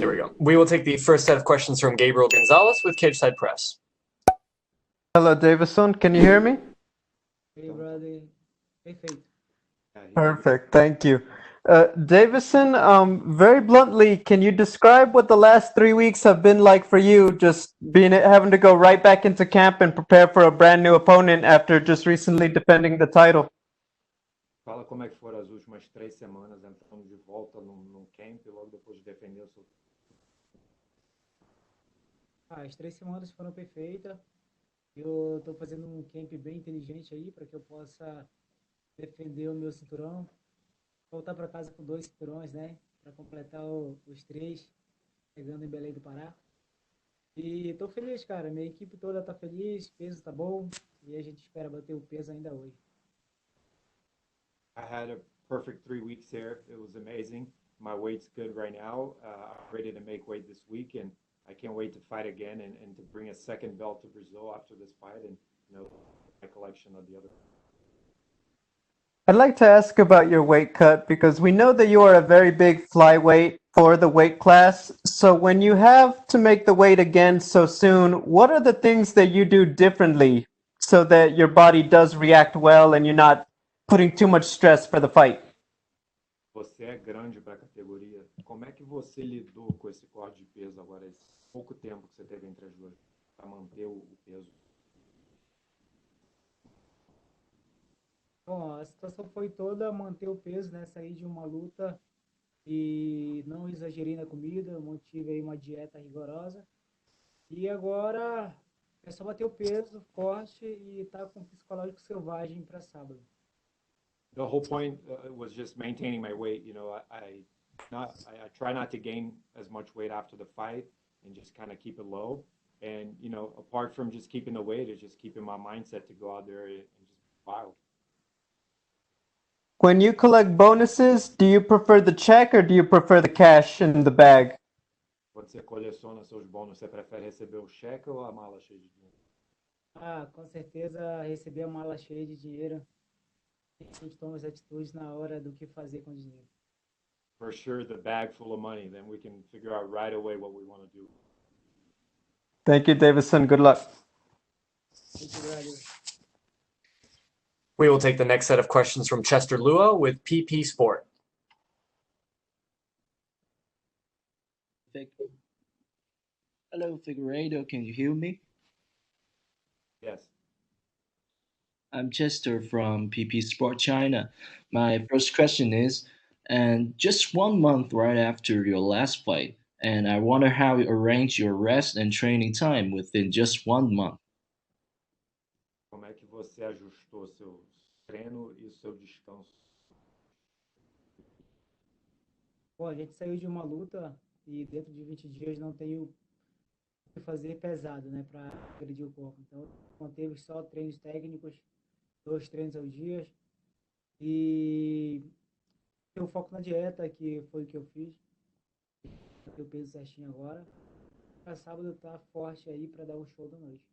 There we go. We will take the first set of questions from Gabriel Gonzalez with Cageside Press. Hello, Deiveson. Can you hear me? Hey, brother. Perfeito. Perfect. Thank you. Deiveson, very bluntly, can you describe what the last 3 weeks have been like for you, just having to go right back into camp and prepare for a brand new opponent after just recently defending the title? Fala como é que foram as últimas 3 semanas entrando de volta num camp logo depois de defender o seu. As 3 semanas foram perfeitas. Eu estou fazendo um camp bem inteligente aí para que eu possa defender o meu cinturão. Voltar para casa com 2 cinturões, né? Para completar os 3, chegando em Belém do Pará. E estou feliz, cara. Minha equipe toda está feliz, o peso está bom e a gente espera bater o peso ainda hoje. I had a perfect 3 weeks here. It was amazing. My weight's good right now. I'm ready to make weight this week, and I can't wait to fight again and to bring a second belt to Brazil after this fight, and my collection of the other. I'd like to ask about your weight cut because we know that you are a very big flyweight for the weight class. So when you have to make the weight again so soon, what are the things that you do differently so that your body does react well and you're not putting too much stress for the fight? Você é grande para a categoria. Como é que você lidou com esse corte de peso agora, esse pouco tempo que você teve entre as duas, para manter o peso? Bom, a situação foi toda manter o peso, né? Sair de uma luta e não exagerei na comida, mantive aí uma dieta rigorosa. E agora é só bater o peso, forte e estar com o psicológico selvagem para sábado. The whole point was just maintaining my weight. I try not to gain as much weight after the fight and just kind of keep it low. And apart from just keeping the weight, it's just keeping my mindset to go out there and just wild. When you collect bonuses, do you prefer the check or do you prefer the cash in the bag? Quando você coleciona seus bônus, você prefere receber o cheque ou a mala cheia de dinheiro? Com certeza receber a mala cheia de dinheiro. A gente toma as atitudes na hora do que fazer com o dinheiro. For sure, the bag full of money. Then we can figure out right away what we want to do. Thank you, Deiveson. Good luck. Thank you, brother. We will take the next set of questions from Chester Luo with PP Sport. Hello, Figueiredo. Can you hear me? Yes. I'm Chester from PP Sport China. My first question is, and just 1 month right after your last fight, and I wonder how you arrange your rest and training time within just 1 month. Como é que você ajustou seu treino e seu descanso? Bom, a gente saiu de uma luta e dentro de 20 dias não tenho o que fazer pesado, né, para agredir o corpo. Então, manteve só treinos técnicos, 2 treinos ao dia e eu foco na dieta, que foi o que eu fiz. Eu peso certinho agora. Para sábado tá forte aí para dar o show da noite.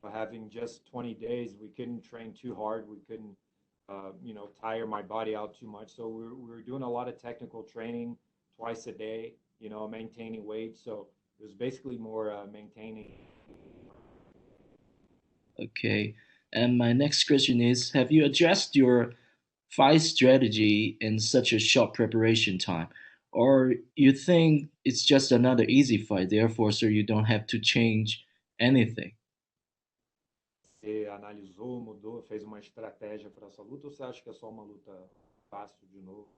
Having just 20 days, we couldn't train too hard. We couldn't, tire my body out too much. So we were doing a lot of technical training twice a day, maintaining weight. So it was basically more maintaining. Okay. And my next question is, have you adjusted your fight strategy in such a short preparation time? Or you think it's just another easy fight, therefore, so you don't have to change anything? Você analisou, mudou, fez uma estratégia para essa luta ou você acha que é só uma luta fácil de novo?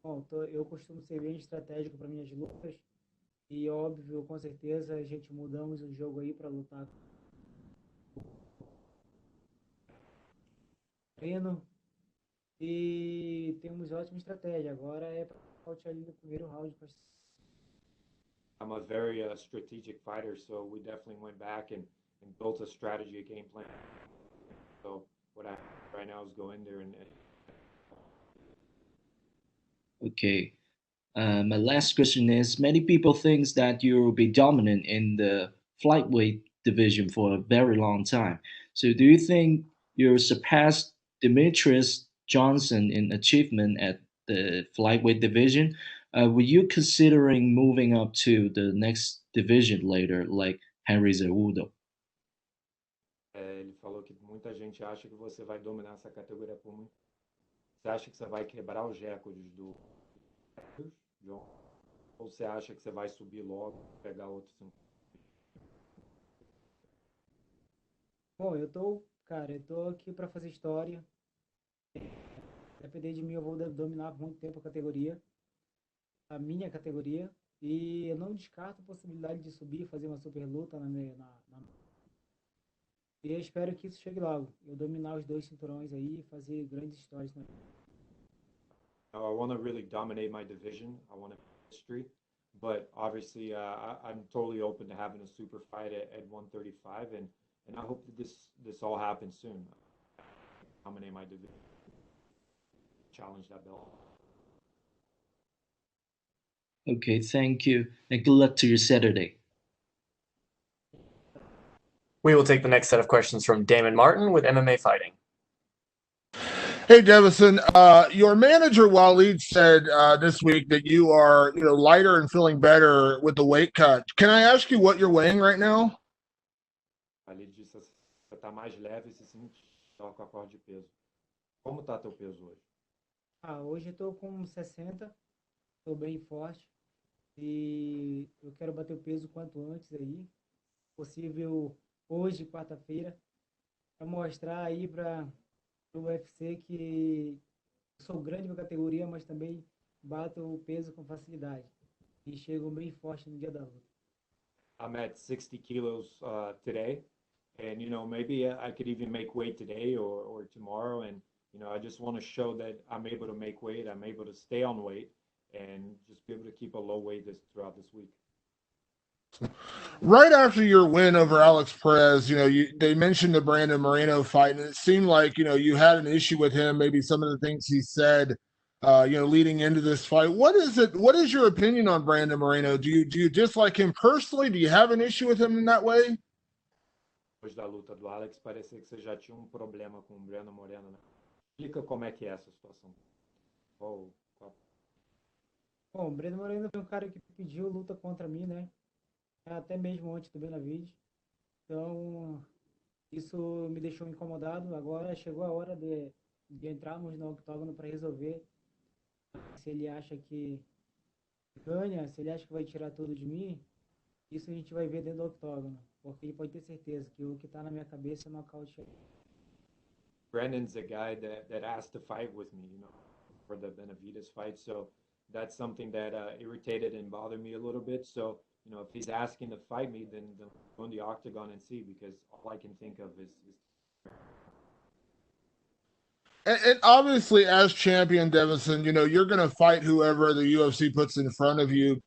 Bom, eu costumo ser bem estratégico para minhas lutas e óbvio, com certeza a gente mudamos o jogo aí para lutar. Treino e temos ótima estratégia. Agora é para faltar ali no primeiro round. I'm a very strategic fighter, so we definitely went back and built a strategy, a game plan. So what I right now is go in there and Okay. My last question is, many people think that you will be dominant in the flyweight division for a very long time. So do you think you'll surpass Demetrius Johnson in achievement at the flyweight division, Were you considering moving up to the next division later, like Henry Cejudo? Ele falou que muita gente acha que você vai dominar essa categoria por muito. Você acha que você vai quebrar os recordes do John? Ou você acha que você vai subir logo, pegar outros? Bom, eu tô aqui para fazer história. Depender de mim, eu vou dominar por muito tempo a minha categoria. E eu não descarto a possibilidade de subir e fazer uma super luta E eu espero que isso chegue logo. Eu dominar os dois cinturões aí e fazer grandes histórias na I want to really dominate my division. I want to history, but obviously I'm totally open to having a super fight at 135, and I hope that this all happens soon. Dominate my division, challenge that belt. Okay, thank you, and good luck to your Saturday. We will take the next set of questions from Damon Martin with MMA Fighting. Hey, Deiveson, your manager Waleed said this week that you are, lighter and feeling better with the weight cut. Can I ask you what you're weighing right now? Ali disse assim, você tá mais leve e se sente melhor com a corda de peso. Como tá teu peso hoje? Hoje eu tô com 60, tô bem forte e eu quero bater o peso quanto antes aí, possível hoje, quarta-feira, para mostrar aí para o UFC que eu sou grande na categoria, mas também bato o peso com facilidade e chego bem forte no dia da luta. I'm at 60 kilos today, and maybe I could even make weight today or tomorrow, and I just want to show that I'm able to make weight, I'm able to stay on weight, and just be able to keep a low weight throughout this week. Right after your win over Alex Perez, they mentioned the Brandon Moreno fight, and it seemed like you had an issue with him. Maybe some of the things he said, leading into this fight. What is your opinion on Brandon Moreno? Do you dislike him personally? Do you have an issue with him in that way? Depois da luta do Alex, parecia que você já tinha problema com o Brandon Moreno, né? Explica como é que é essa situação. Bom, o Brandon Moreno foi um cara que pediu luta contra mim, né? Até mesmo antes do Benavides. Então, isso me deixou incomodado. Agora chegou a hora de entrarmos no octógono para resolver. Se ele acha que ganha, se ele acha que vai tirar tudo de mim, isso a gente vai ver dentro do octógono. Porque ele pode ter certeza que o que está na minha cabeça é nocaute. Brandon's a guy that asked to fight with me, for the Benavides fight. So that's something that irritated and bothered me a little bit. So, if he's asking to fight me, then go in the octagon and see, because all I can think of is And obviously, as champion, Deiveson, you're going to fight whoever the UFC puts in front of you.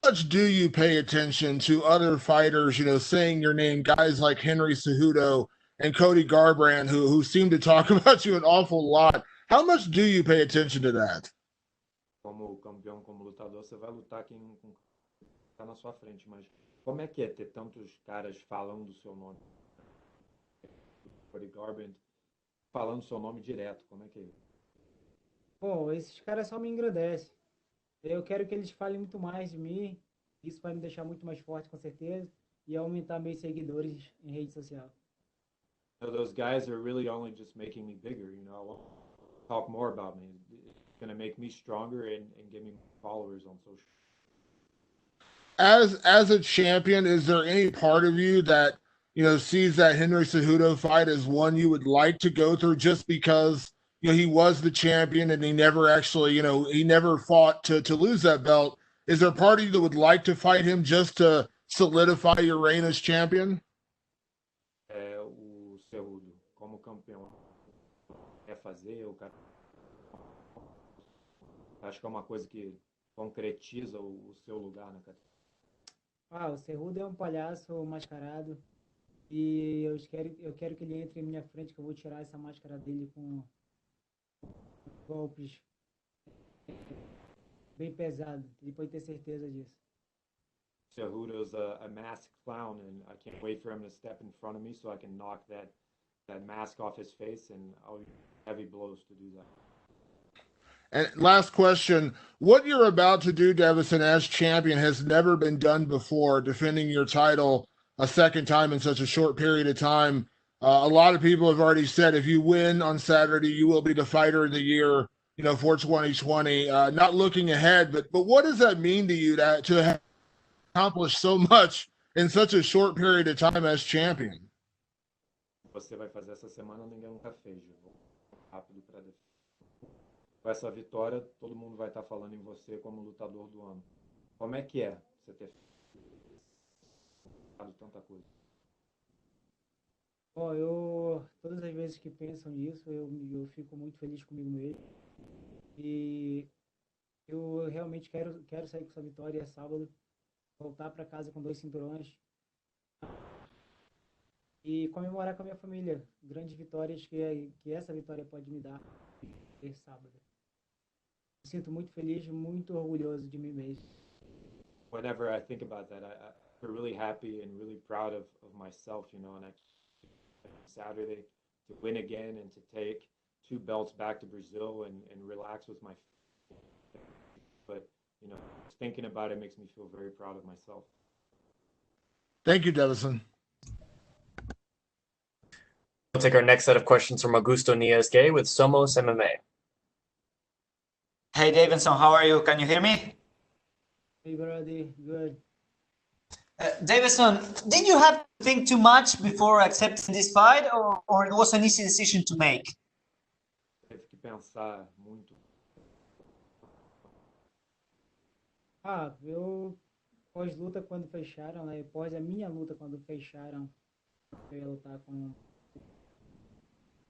How much do you pay attention to other fighters, saying your name, guys like Henry Cejudo and Cody Garbrandt, who seem to talk about you an awful lot? How much do you pay attention to that? como campeão, como lutador, você vai lutar quem está na sua frente, mas como é que é ter tantos caras falando o seu nome? Cody Garbrandt falando o seu nome direto, como é que é? Bom, esses caras só me engrandecem. Eu quero que eles falem muito mais de mim. Isso vai me deixar muito mais forte, com certeza, e aumentar meus seguidores em rede social. Those guys are really only just making me bigger. I want to talk more about me. It's going to make me stronger and give me followers on social. As a champion, is there any part of you that sees that Henry Cejudo fight as one you would like to go through, just because he was the champion and he never actually he never fought to lose that belt? Is there a part of you that would like to fight him just to solidify your reign as champion? O Cejudo como campeão quer fazer, o cara acho que é uma coisa que concretiza o seu lugar na categoria. O Cejudo é um palhaço mascarado e eu quero que ele entre em minha frente, que eu vou tirar essa máscara dele com golpes bem pesados. Ele pode ter certeza disso. Cejudo's a masked clown, and I can't wait for him to step in front of me so I can knock that mask off his face, and I'll use heavy blows to do that. And last question, what you're about to do, Deiveson, as champion has never been done before, defending your title a second time in such a short period of time. A lot of people have already said if you win on Saturday, you will be the fighter of the year, for 2020. Not looking ahead, but what does that mean to you to have accomplished so much in such a short period of time as champion? Você vai fazer essa semana, ninguém nunca fez. Rápido para com essa vitória, todo mundo vai estar falando em você como lutador do ano. Como é que é você ter feito tanta coisa? Bom, todas as vezes que pensam nisso, eu fico muito feliz comigo mesmo. E eu realmente quero sair com essa vitória sábado, voltar para casa com 2 cinturões e comemorar com a minha família grandes vitórias que essa vitória pode me dar esse sábado. Me sinto muito feliz, muito orgulhoso de mim mesmo. Whenever I think about that, I feel really happy and really proud of myself, and Saturday to win again and to take 2 belts back to Brazil and relax with my but just thinking about it makes me feel very proud of myself. Thank you, Deiveson. We'll take our next set of questions from Augusto Nias-Gay with Somos MMA. Hey, Deiveson, how are you? Can you hear me? Hey, brother, good. Deiveson, did you have to think too much before accepting this fight, or it was an easy decision to make? Teve que pensar muito. Eu pós-luta quando fecharam, né? Após a minha luta quando fecharam, eu ia lutar com.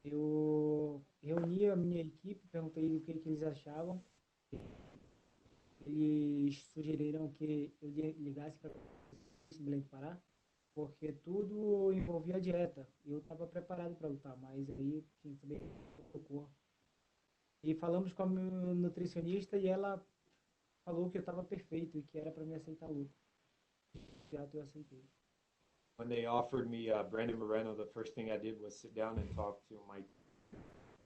Eu reuni a minha equipe, perguntei o que eles achavam. Eles sugeriram que eu ligasse para simplesmente parar, porque tudo envolvia a dieta. Eu estava preparado para lutar, mas aí tinha que saber o corpo. E falamos com a minha nutricionista e ela falou que eu estava perfeito e que era para me aceitar a luta. Eu aceitei. When they offered me Brandon Moreno, the first thing I did was sit down and talk to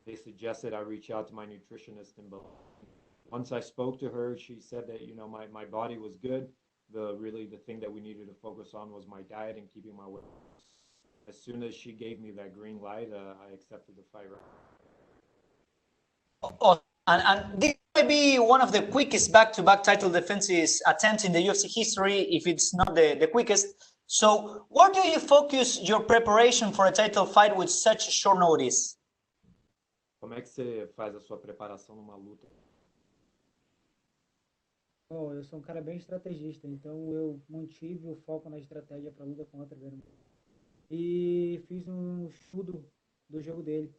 they suggested I reach out to my nutritionist, and once I spoke to her, she said that my body was good. The thing that we needed to focus on was my diet and keeping my weight. As soon as she gave me that green light, I accepted the fight. And this might be one of the quickest back-to-back title defenses attempts in the UFC history, if it's not the quickest. So where do you focus your preparation for a title fight with such short notice? Como é que você faz a sua preparação numa luta? Bom, eu sou um cara bem estrategista, então eu mantive o foco na estratégia para a luta contra ele. E fiz um estudo do jogo dele.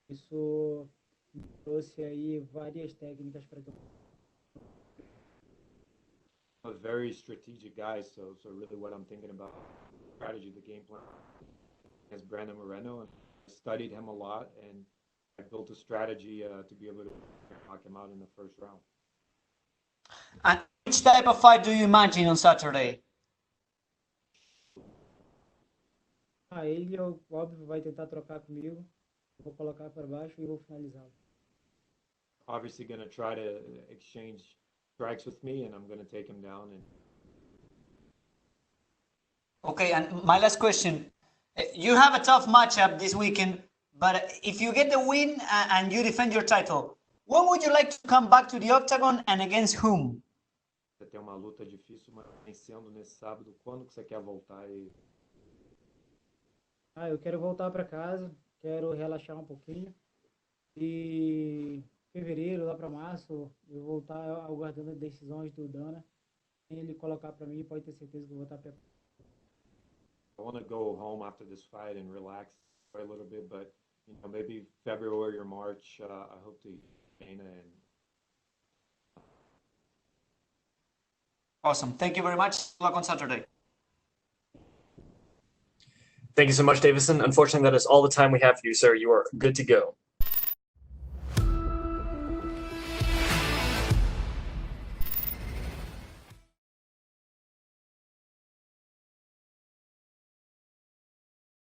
Isso me trouxe aí várias técnicas para que eu... A very strategic guy, so really what I'm thinking about, strategy, the game plan, is Brandon Moreno, and I studied him a lot, and I built a strategy to be able to knock him out in the first round. And which type of fight do you imagine on Saturday? Ele, óbvio, vai tentar trocar comigo, vou colocar para baixo e vou finalizá-lo. Obviously going to try to exchange strikes with me, and I'm going to take him down. Okay, and my last question. You have a tough matchup this weekend, but if you get the win and you defend your title, when would you like to come back to the octagon and against whom? Você tem uma luta difícil, mas vencendo nesse sábado, quando que você quer voltar? Eu quero voltar para casa, quero relaxar um pouquinho. E fevereiro, lá para março, eu vou estar aguardando as decisões do Dana. Sem ele colocar para mim, pode ter certeza que eu vou estar preparado. I want to go home after this fight and relax for a little bit, but maybe February or March, I hope to gain and... Awesome. Thank you very much. Good luck on Saturday. Thank you so much, Deiveson. Unfortunately, that is all the time we have for you, sir. You are good to go.